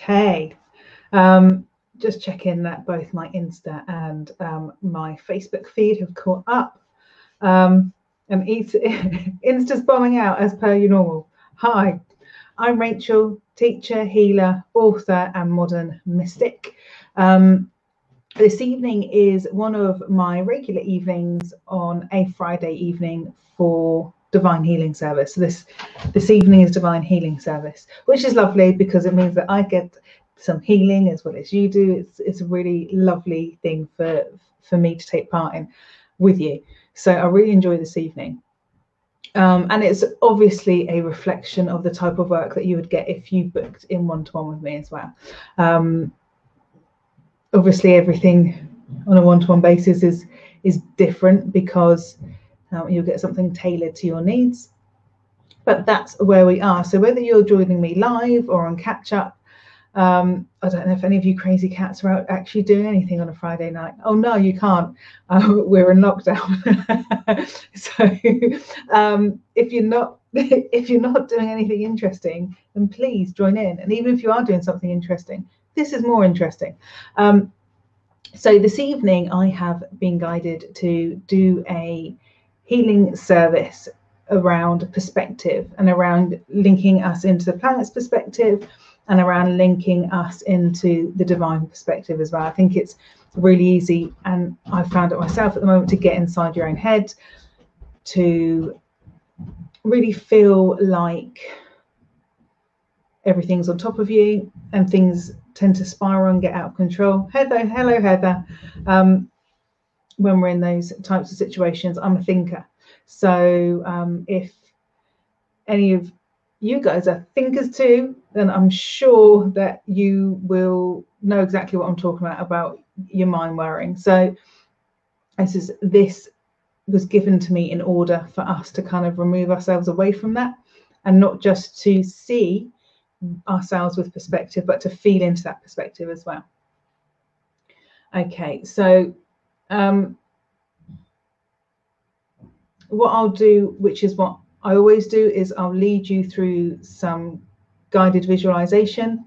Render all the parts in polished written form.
Okay. Just checking that both my Insta and my Facebook feed have caught up. And Insta's bombing out as per your normal. Hi, I'm Rachel, teacher, healer, author, and modern mystic. This evening is one of my regular evenings on a Friday evening for Divine Healing Service. So this evening is Divine Healing Service, which is lovely because it means that I get some healing as well as you do. It's a really lovely thing for me to take part in with you. So I really enjoy this evening. And it's obviously a reflection of the type of work that you would get if you booked in one-to-one with me as well. Obviously everything on a one-to-one basis is different because you'll get something tailored to your needs, but that's where we are. So whether you're joining me live or on catch up, I don't know if any of you crazy cats are out actually doing anything on a Friday night. Oh no, you can't. We're in lockdown. So if you're not doing anything interesting, then please join in. And even if you are doing something interesting, this is more interesting. So this evening I have been guided to do a healing service around perspective and around linking us into the planet's perspective and around linking us into the divine perspective as well. I think it's really easy, and I found it myself at the moment, to get inside your own head, to really feel like everything's on top of you and things tend to spiral and get out of control. Hello Heather. When we're in those types of situations, I'm a thinker. So if any of you guys are thinkers too, then I'm sure that you will know exactly what I'm talking about your mind worrying. So this was given to me in order for us to kind of remove ourselves away from that, and not just to see ourselves with perspective, but to feel into that perspective as well. Okay, so what I'll do, which is what I always do, is I'll lead you through some guided visualization.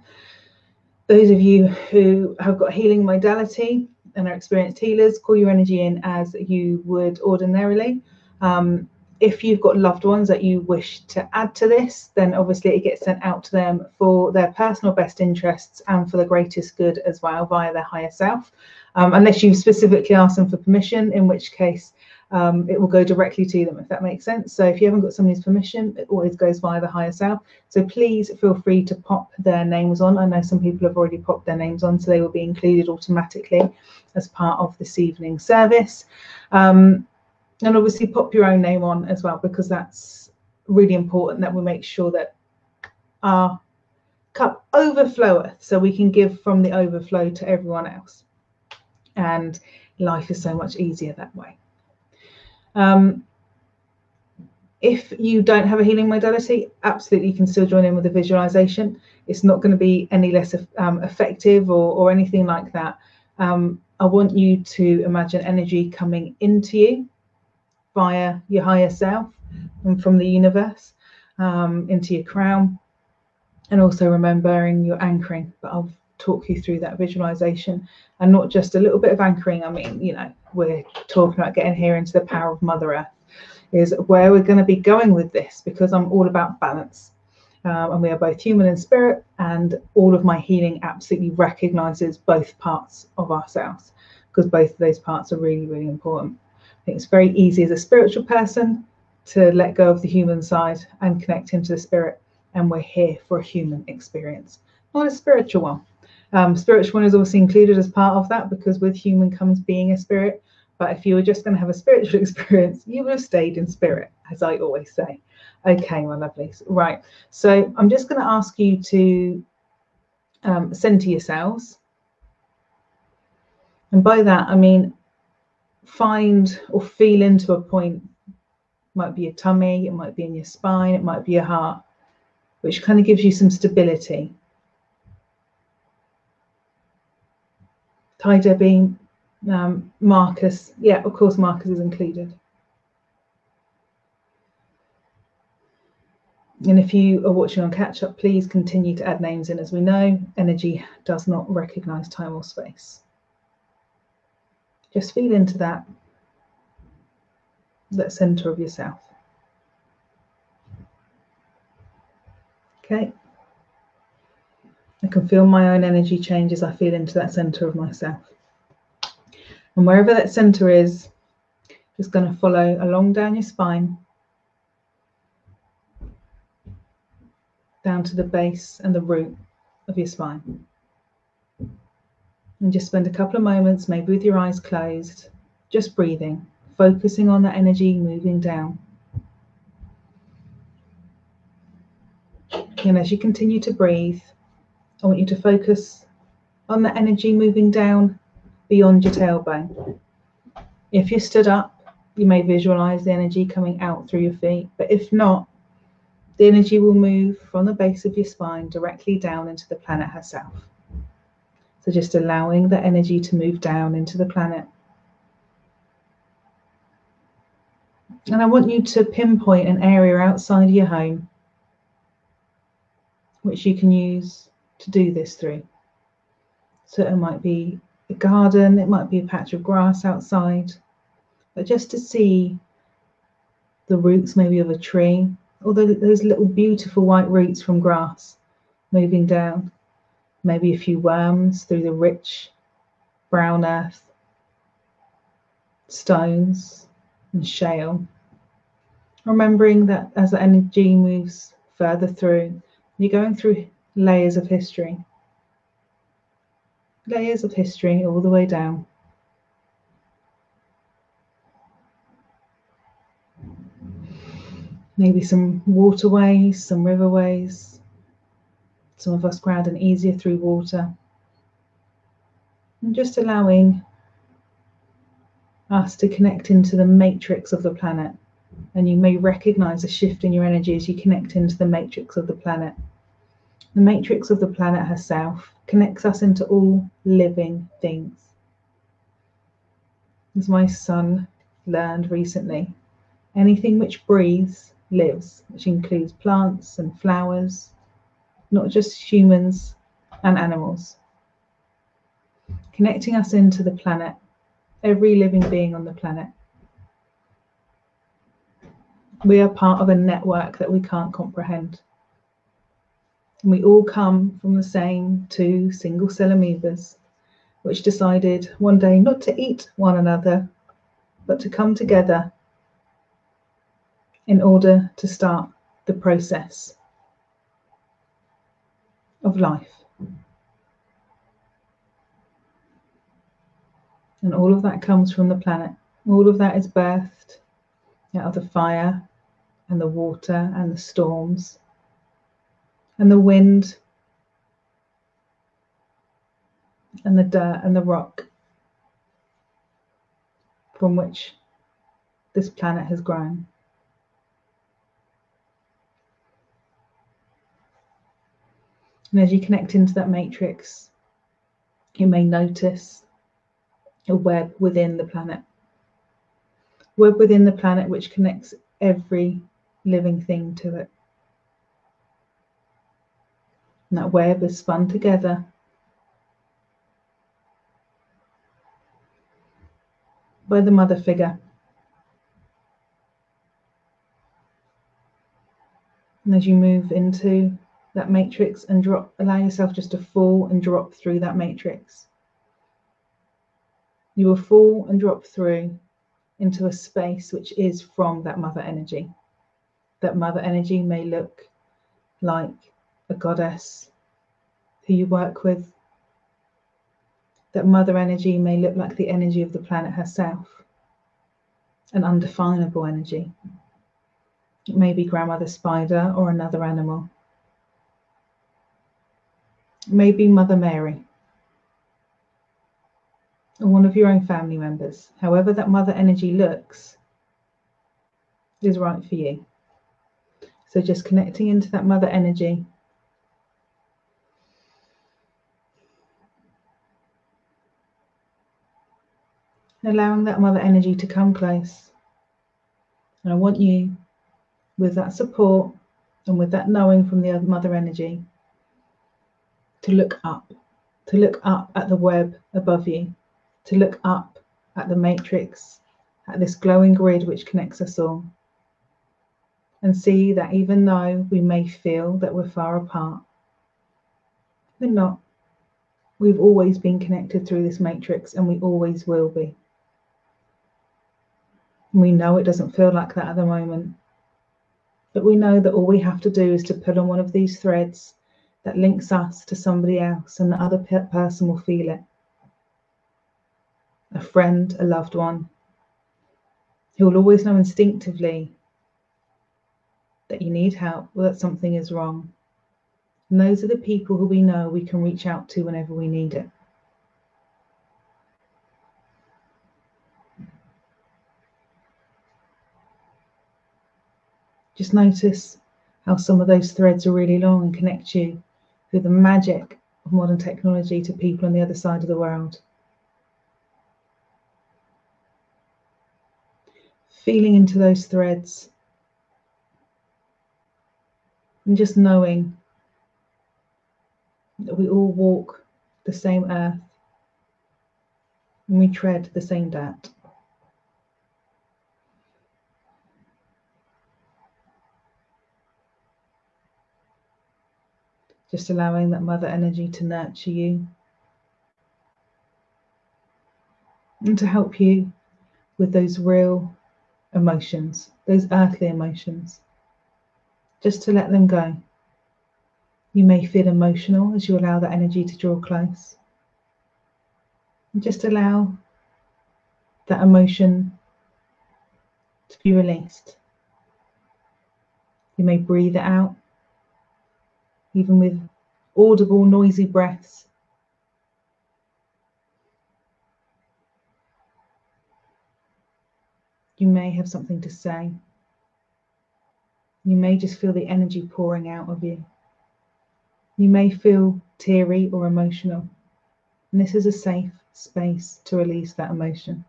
Those of you who have got healing modality and are experienced healers, call your energy in as you would ordinarily. If you've got loved ones that you wish to add to this, then obviously it gets sent out to them for their personal best interests and for the greatest good as well, via their higher self. Unless you've specifically asked them for permission, in which case it will go directly to them, if that makes sense. So if you haven't got somebody's permission, it always goes via the higher self. So please feel free to pop their names on. I know some people have already popped their names on, so they will be included automatically as part of this evening's service. And obviously pop your own name on as well, because that's really important, that we make sure that our cup overfloweth so we can give from the overflow to everyone else. And life is so much easier that way. If you don't have a healing modality, absolutely you can still join in with the visualization. It's not going to be any less effective or anything like that. I want you to imagine energy coming into you via your higher self and from the universe into your crown, and also remembering your anchoring. But I'll talk you through that visualization, and not just a little bit of anchoring. I mean, you know, we're talking about getting here into the power of Mother Earth, is where we're going to be going with this, because I'm all about balance. And we are both human and spirit, and all of my healing absolutely recognizes both parts of ourselves, because both of those parts are really, really important. I think it's very easy as a spiritual person to let go of the human side and connect into the spirit, and we're here for a human experience, not a spiritual one. Spiritual one is obviously included as part of that, because with human comes being a spirit. But if you were just going to have a spiritual experience, you would have stayed in spirit, as I always say. Okay, my lovelies. Right. So I'm just going to ask you to center yourselves. And by that, I mean, find or feel into a point. It might be your tummy, it might be in your spine, it might be your heart, which kind of gives you some stability. Hi, Debbie. Marcus. Yeah, of course, Marcus is included. And if you are watching on catch up, please continue to add names in. As we know, energy does not recognize time or space. Just feel into that center of yourself. Okay. I can feel my own energy change as I feel into that center of myself. And wherever that center is, just going to follow along down your spine, down to the base and the root of your spine. And just spend a couple of moments, maybe with your eyes closed, just breathing, focusing on that energy moving down. And as you continue to breathe, I want you to focus on that energy moving down beyond your tailbone. If you're stood up, you may visualize the energy coming out through your feet, but if not, the energy will move from the base of your spine directly down into the planet herself. So just allowing the energy to move down into the planet. And I want you to pinpoint an area outside of your home which you can use to do this through. So it might be a garden, it might be a patch of grass outside, but just to see the roots maybe of a tree, or those little beautiful white roots from grass moving down, maybe a few worms through the rich brown earth, stones and shale. Remembering that as the energy moves further through, you're going through layers of history all the way down. Maybe some waterways, some riverways. Some of us grounding easier through water. And just allowing us to connect into the matrix of the planet. And you may recognize a shift in your energy as you connect into the matrix of the planet. The matrix of the planet herself connects us into all living things. As my son learned recently, anything which breathes lives, which includes plants and flowers, not just humans and animals. Connecting us into the planet, every living being on the planet. We are part of a network that we can't comprehend. And we all come from the same two single-cell amoebas, which decided one day not to eat one another, but to come together in order to start the process of life. And all of that comes from the planet. All of that is birthed out of the fire and the water and the storms and the wind and the dirt and the rock from which this planet has grown. And as you connect into that matrix, you may notice a web within the planet. Web within the planet which connects every living thing to it. And that web is spun together by the mother figure. And as you move into that matrix and drop, allow yourself just to fall and drop through that matrix. You will fall and drop through into a space which is from that mother energy. That mother energy may look like a goddess who you work with. That mother energy may look like the energy of the planet herself, an undefinable energy. It may be grandmother spider or another animal. It may be Mother Mary or one of your own family members. However that mother energy looks is right for you. So just connecting into that mother energy. Allowing that mother energy to come close. And I want you, with that support And with that knowing from the mother energy, to look up at the web above you, to look up at the matrix, at this glowing grid which connects us all, and see that even though we may feel that we're far apart, we're not. We've always been connected through this matrix, and we always will be. We know it doesn't feel like that at the moment, but we know that all we have to do is to pull on one of these threads that links us to somebody else, and the other person will feel it. A friend, a loved one, who will always know instinctively that you need help or that something is wrong. And those are the people who we know we can reach out to whenever we need it. Just notice how some of those threads are really long and connect you through the magic of modern technology to people on the other side of the world. Feeling into those threads and just knowing that we all walk the same earth and we tread the same dirt. Just allowing that mother energy to nurture you and to help you with those real emotions, those earthly emotions, just to let them go. You may feel emotional as you allow that energy to draw close. And just allow that emotion to be released. You may breathe it out, even with audible, noisy breaths. You may have something to say. You may just feel the energy pouring out of you. You may feel teary or emotional. And this is a safe space to release that emotion.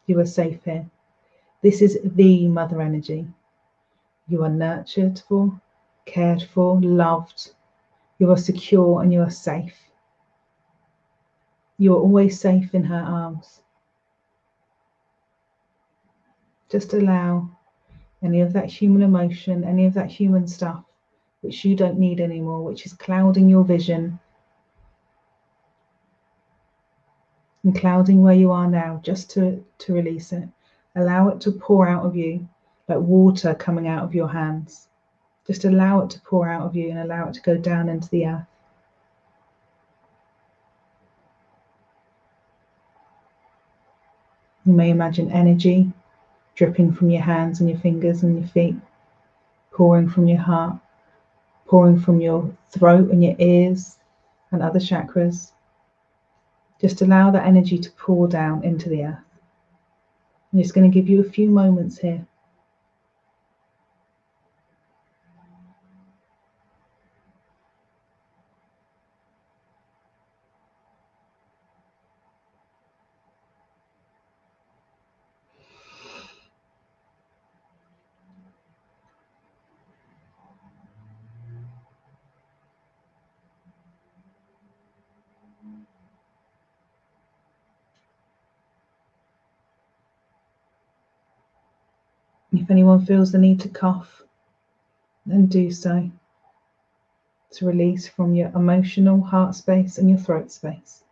You are safe here. This is the mother energy. You are nurtured for, cared for, loved. You are secure and you are safe. You are always safe in her arms. Just allow any of that human emotion, any of that human stuff which you don't need anymore, which is clouding your vision and clouding where you are now, just to release it. Allow it to pour out of you like water coming out of your hands. Just allow it to pour out of you and allow it to go down into the earth. You may imagine energy dripping from your hands and your fingers and your feet, pouring from your heart, pouring from your throat and your ears and other chakras. Just allow that energy to pour down into the earth. I'm just going to give you a few moments here. If anyone feels the need to cough, then do so. To release from your emotional heart space and your throat space.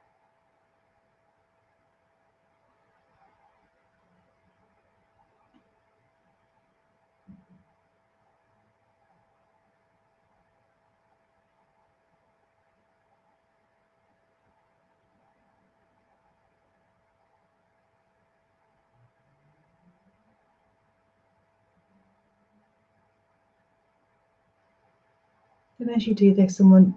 And as you do this, I want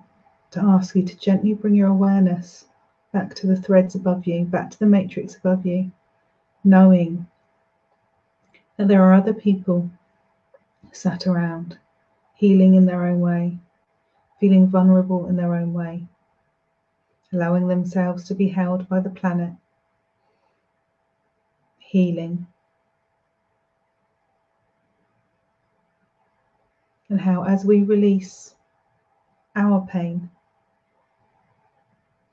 to ask you to gently bring your awareness back to the threads above you, back to the matrix above you, knowing that there are other people sat around, healing in their own way, feeling vulnerable in their own way, allowing themselves to be held by the planet, healing, and how as we release our pain,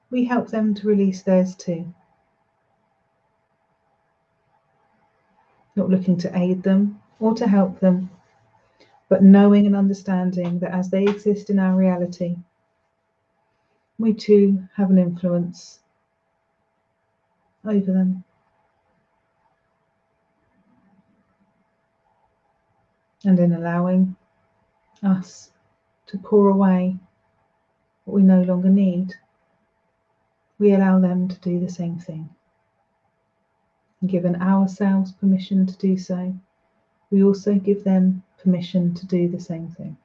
we help them to release theirs too. Not looking to aid them or to help them, but knowing and understanding that as they exist in our reality, we too have an influence over them. And in allowing us to pour away what we no longer need, we allow them to do the same thing. And given ourselves permission to do so, we also give them permission to do the same thing.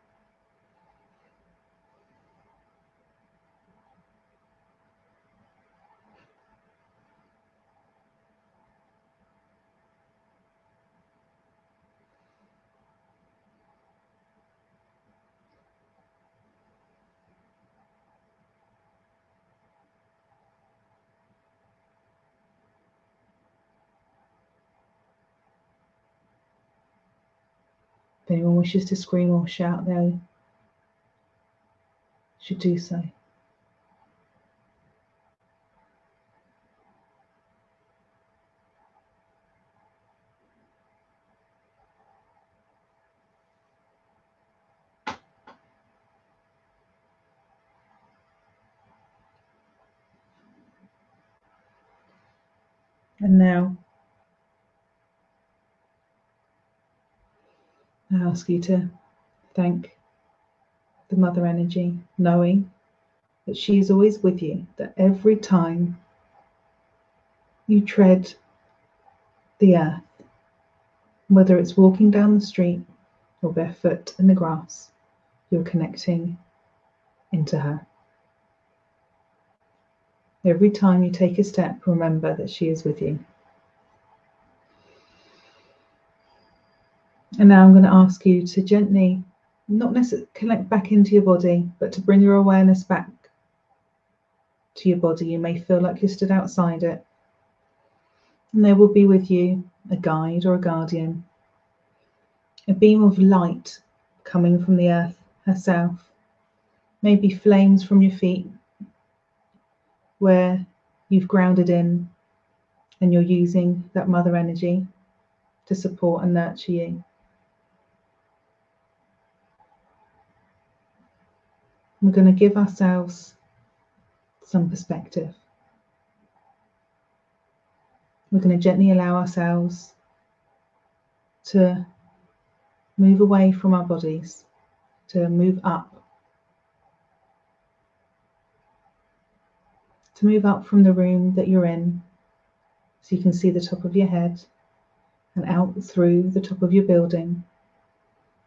If anyone wishes to scream or shout, they should do so. And now, I ask you to thank the Mother Energy, knowing that she is always with you, that every time you tread the earth, whether it's walking down the street or barefoot in the grass, you're connecting into her. Every time you take a step, remember that she is with you. And now I'm going to ask you to gently, not necessarily connect back into your body, but to bring your awareness back to your body. You may feel like you're stood outside it. And there will be with you a guide or a guardian, a beam of light coming from the earth herself, maybe flames from your feet where you've grounded in and you're using that mother energy to support and nurture you. We're going to give ourselves some perspective. We're going to gently allow ourselves to move away from our bodies, to move up. To move up from the room that you're in, so you can see the top of your head and out through the top of your building.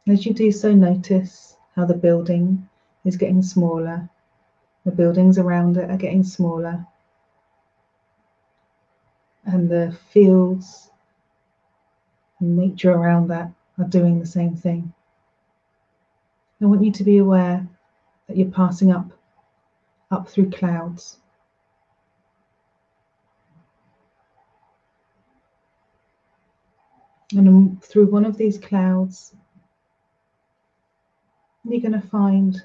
And as you do so, notice how the building is getting smaller. The buildings around it are getting smaller. And the fields and nature around that are doing the same thing. I want you to be aware that you're passing up through clouds. And through one of these clouds, you're going to find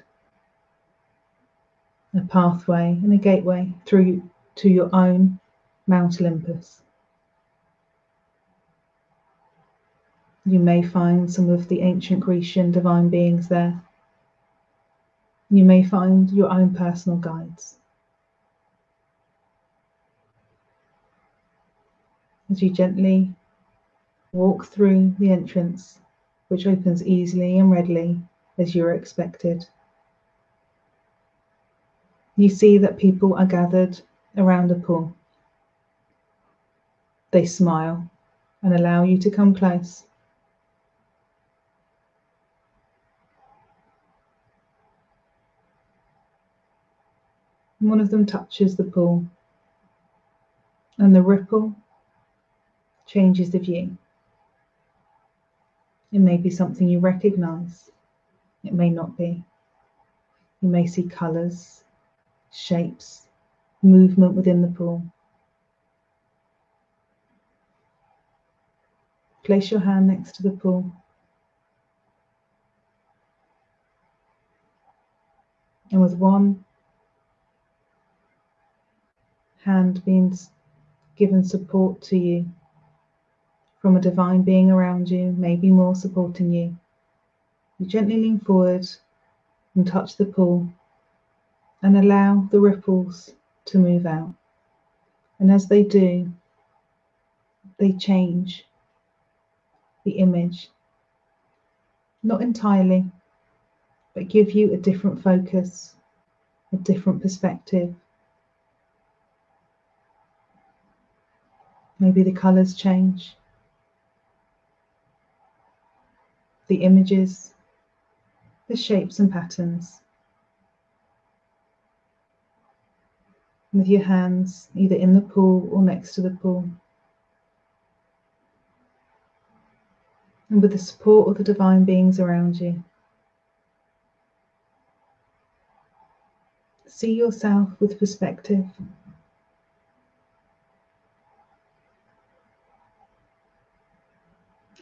a pathway and a gateway through to your own Mount Olympus. You may find some of the ancient Grecian divine beings there. You may find your own personal guides. As you gently walk through the entrance, which opens easily and readily as you're expected, you see that people are gathered around a pool. They smile and allow you to come close. And one of them touches the pool, and the ripple changes the view. It may be something you recognize. It may not be. You may see colours, shapes, movement within the pool. Place your hand next to the pool. And with one hand being given support to you from a divine being around you, maybe more supporting you, you gently lean forward and touch the pool and allow the ripples to move out. And as they do, they change the image, not entirely, but give you a different focus, a different perspective. Maybe the colours change, the images, the shapes and patterns. With your hands either in the pool or next to the pool. And with the support of the divine beings around you, see yourself with perspective.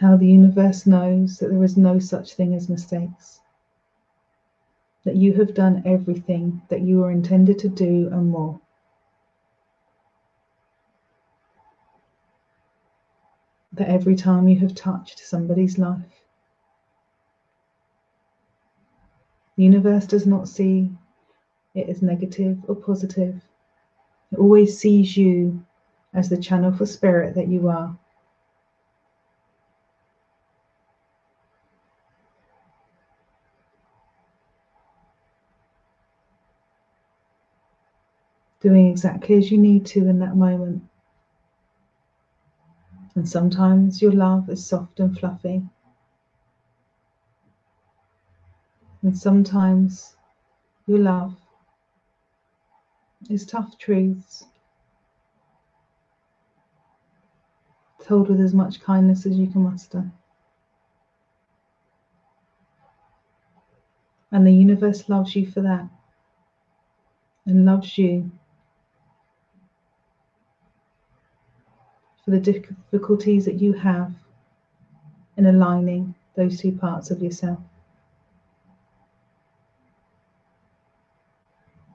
How the universe knows that there is no such thing as mistakes. That you have done everything that you were intended to do and more. That every time you have touched somebody's life, the universe does not see it as negative or positive. It always sees you as the channel for spirit that you are. Doing exactly as you need to in that moment. And sometimes your love is soft and fluffy. And sometimes your love is tough truths, told with as much kindness as you can muster. And the universe loves you for that, and loves you for the difficulties that you have in aligning those two parts of yourself.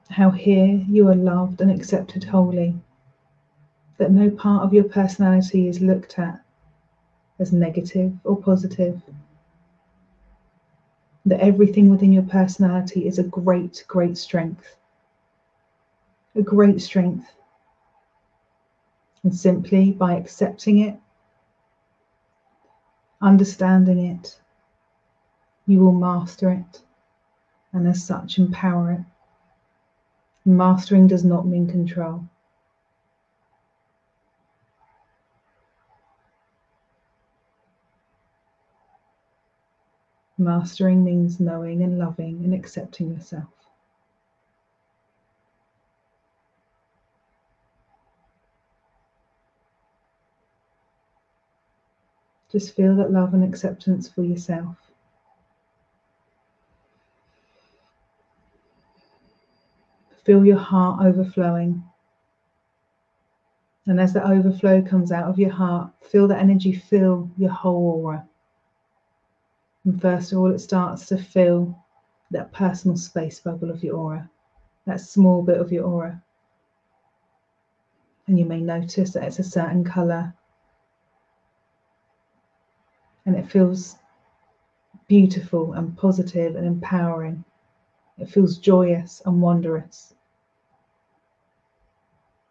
How here you are loved and accepted wholly, that no part of your personality is looked at as negative or positive, that everything within your personality is a great, great strength, a great strength. And simply by accepting it, understanding it, you will master it, and as such empower it. Mastering does not mean control. Mastering means knowing and loving and accepting yourself. Just feel that love and acceptance for yourself. Feel your heart overflowing. And as the overflow comes out of your heart, feel that energy fill your whole aura. And first of all, it starts to fill that personal space bubble of your aura, that small bit of your aura. And you may notice that it's a certain colour. And it feels beautiful and positive and empowering. It feels joyous and wondrous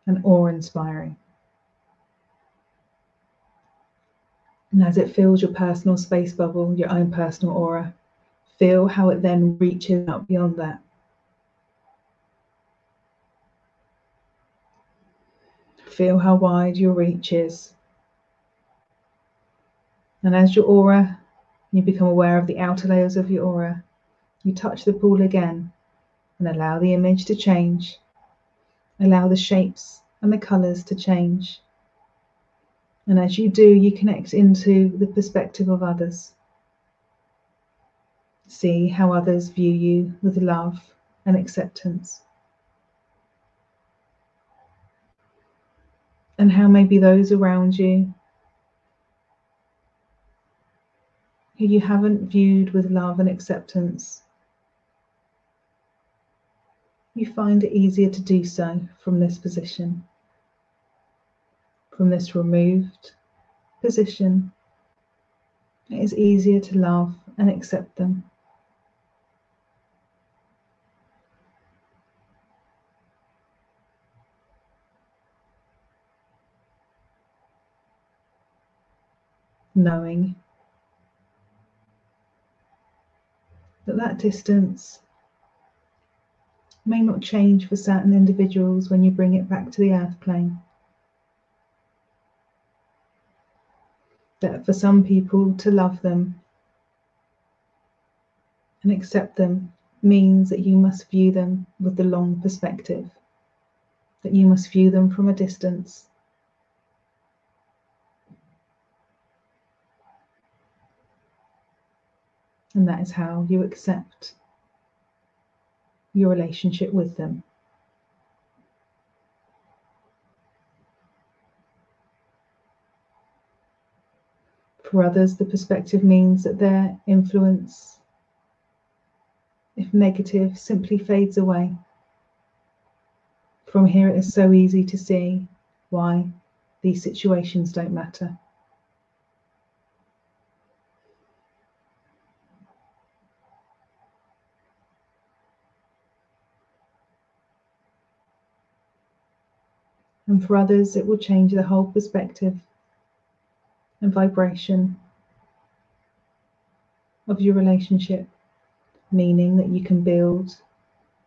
and awe-inspiring. And as it fills your personal space bubble, your own personal aura, feel how it then reaches out beyond that. Feel how wide your reach is. And as your aura, you become aware of the outer layers of your aura, you touch the pool again and allow the image to change. Allow the shapes and the colours to change. And as you do, you connect into the perspective of others. See how others view you with love and acceptance. And how maybe those around you who you haven't viewed with love and acceptance you find it easier to do so from this position, from this removed position. It is easier to love and accept them. Knowing that that distance may not change for certain individuals when you bring it back to the earth plane. That for some people, to love them and accept them means that you must view them with the long perspective, that you must view them from a distance. And that is how you accept your relationship with them. For others, the perspective means that their influence, if negative, simply fades away. From here, it is so easy to see why these situations don't matter. And for others, it will change the whole perspective and vibration of your relationship, meaning that you can build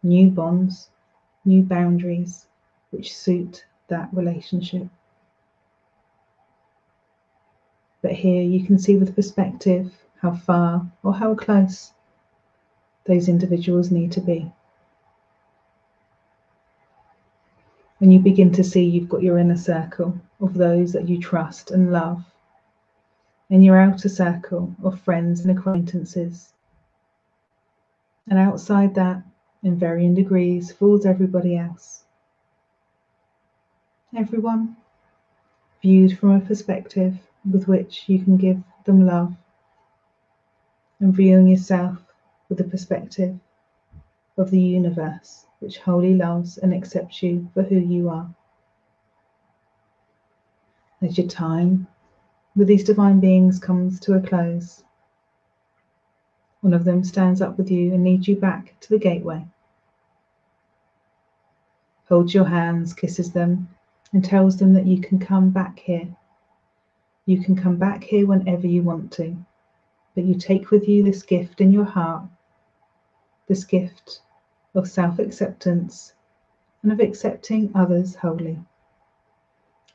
new bonds, new boundaries which suit that relationship. But here you can see with perspective how far or how close those individuals need to be. And you begin to see you've got your inner circle of those that you trust and love, and your outer circle of friends and acquaintances. And outside that, in varying degrees, falls everybody else. Everyone viewed from a perspective with which you can give them love, and viewing yourself with the perspective of the universe, which wholly loves and accepts you for who you are. As your time with these divine beings comes to a close, one of them stands up with you and leads you back to the gateway, holds your hands, kisses them, and tells them that you can come back here. You can come back here whenever you want to, but you take with you this gift in your heart, this gift of self-acceptance and of accepting others wholly.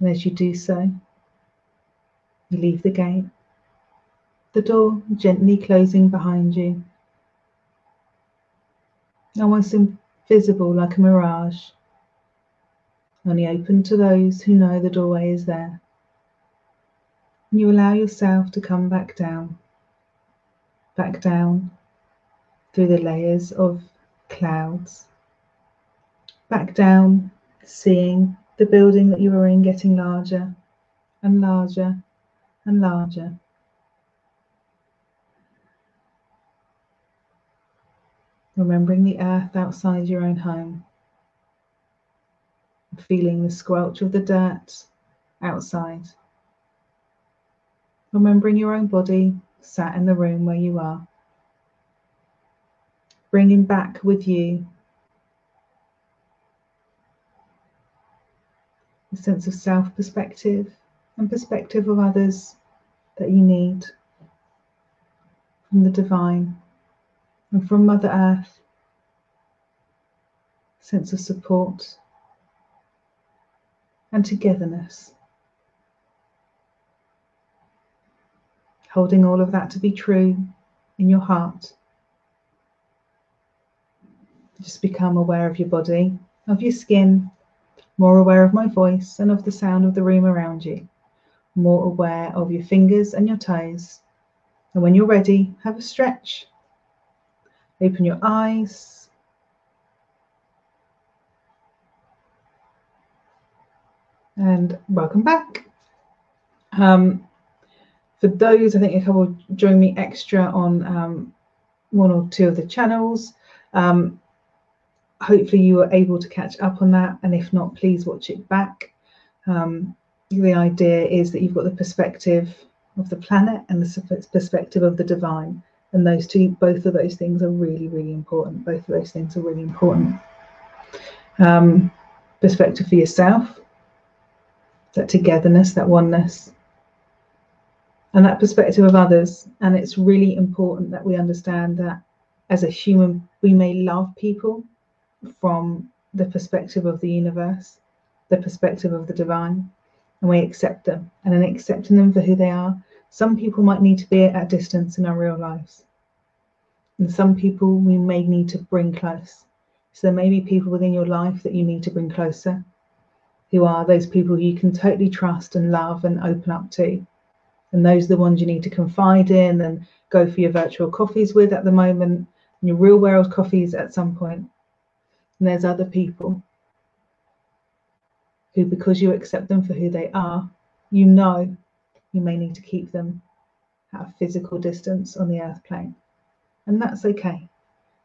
And as you do so, you leave the gate, the door gently closing behind you, almost invisible like a mirage, only open to those who know the doorway is there. And you allow yourself to come back down through the layers of clouds, back down, seeing the building that you were in getting larger and larger and larger. Remembering the earth outside your own home, feeling the squelch of the dirt outside. Remembering your own body sat in the room where you are. Bringing back with you a sense of self-perspective and perspective of others that you need from the divine and from Mother Earth. Sense of support and togetherness. Holding all of that to be true in your heart. Just become aware of your body, of your skin, more aware of my voice and of the sound of the room around you, more aware of your fingers and your toes. And when you're ready, have a stretch. Open your eyes. And welcome back. For those, I think a couple joined me extra on one or two of the channels. hopefully you were able to catch up on that, and if not, please watch it back. The idea is that you've got the perspective of the planet and the perspective of the divine, and both of those things are really, really important. Both of those things are really important. Perspective for yourself, that togetherness, that oneness, and that perspective of others. And it's really important that we understand that as a human, we may love people from the perspective of the universe, the perspective of the divine, and we accept them. And in accepting them for who they are, some people might need to be at a distance in our real lives, and some people we may need to bring close. So there may be people within your life that you need to bring closer, who are those people who you can totally trust and love and open up to. And those are the ones you need to confide in and go for your virtual coffees with at the moment, and your real world coffees at some point. And there's other people who, because you accept them for who they are, you know you may need to keep them at a physical distance on the earth plane. And that's okay,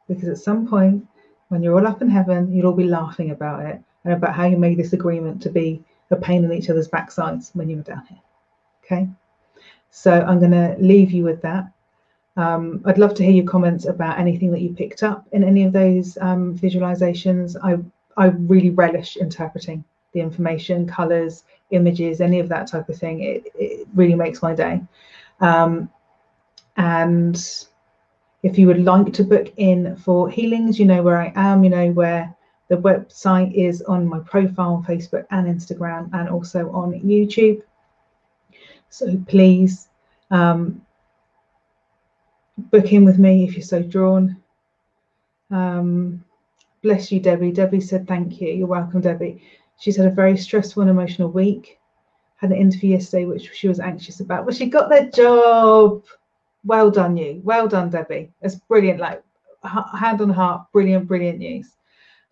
because at some point, when you're all up in heaven, you'll all be laughing about it and about how you made this agreement to be a pain in each other's backsides when you were down here. Okay, so I'm going to leave you with that. I'd love to hear your comments about anything that you picked up in any of those visualizations. I really relish interpreting the information, colors, images, any of that type of thing. It really makes my day. And if you would like to book in for healings, you know where I am, you know where the website is on my profile on Facebook and Instagram, and also on YouTube. So please book in with me if you're so drawn. Bless you, Debbie. Debbie said thank you. You're welcome, Debbie. She's had a very stressful and emotional week. Had an interview yesterday which she was anxious about, but she got the job. Well done, you. Well done, Debbie. That's brilliant. Like, hand on heart, brilliant, brilliant news.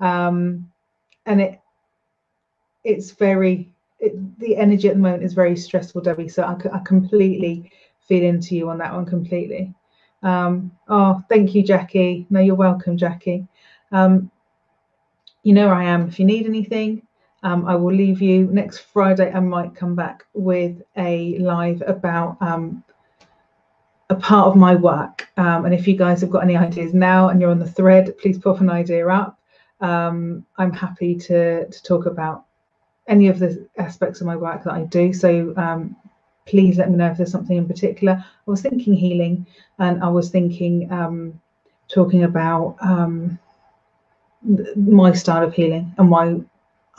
And it's very, the energy at the moment is very stressful, Debbie. So I completely feel into you on that one completely. Oh, thank you, Jackie. No, you're welcome, Jackie. You know where I am if you need anything. I will leave you. Next Friday, I might come back with a live about a part of my work. And if you guys have got any ideas now and you're on the thread, please pop an idea up. I'm happy to talk about any of the aspects of my work that I do. So please let me know if there's something in particular. I was thinking healing, and I was thinking talking about my style of healing and why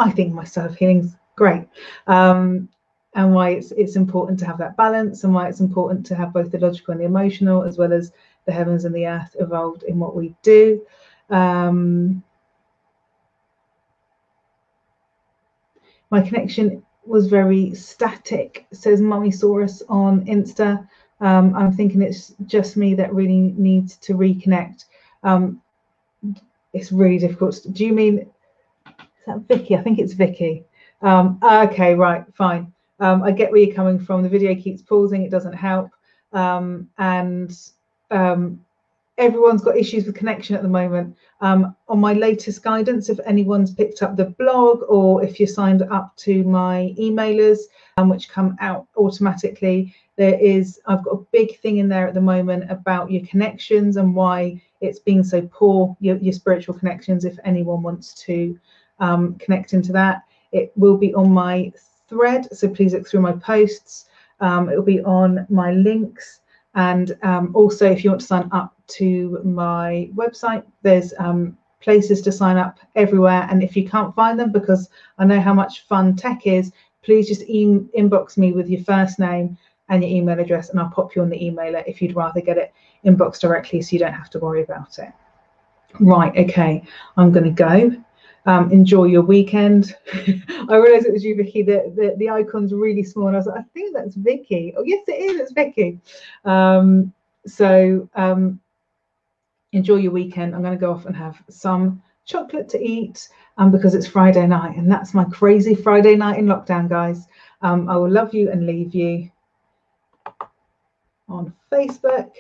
I think my style of healing is great, and why it's important to have that balance, and why it's important to have both the logical and the emotional, as well as the heavens and the earth involved in what we do. My connection was very static, says Mummy Saurus on Insta. I'm thinking it's just me that really needs to reconnect. It's really difficult. Do you mean, is that Vicky? I think it's Vicky. Okay, right, fine. I get where you're coming from. The video keeps pausing. It doesn't help. Everyone's got issues with connection at the moment. On my latest guidance, if anyone's picked up the blog, or if you're signed up to my emailers, which come out automatically, I've got a big thing in there at the moment about your connections and why it's being so poor, your spiritual connections. If anyone wants to connect into that, it will be on my thread, so please look through my posts. It will be on my links, and also if you want to sign up to my website, there's places to sign up everywhere. And if you can't find them, because I know how much fun tech is, please just inbox me with your first name and your email address, and I'll pop you on the emailer if you'd rather get it inboxed directly, so you don't have to worry about it. Right, okay, I'm going to go. Enjoy your weekend. I realized it was you, Vicky. The icon's really small, and I was like, I think that's Vicky. Oh yes, it is. It's Vicky. Enjoy your weekend. I'm going to go off and have some chocolate to eat, because it's Friday night, and that's my crazy Friday night in lockdown, guys. I will love you and leave you on Facebook.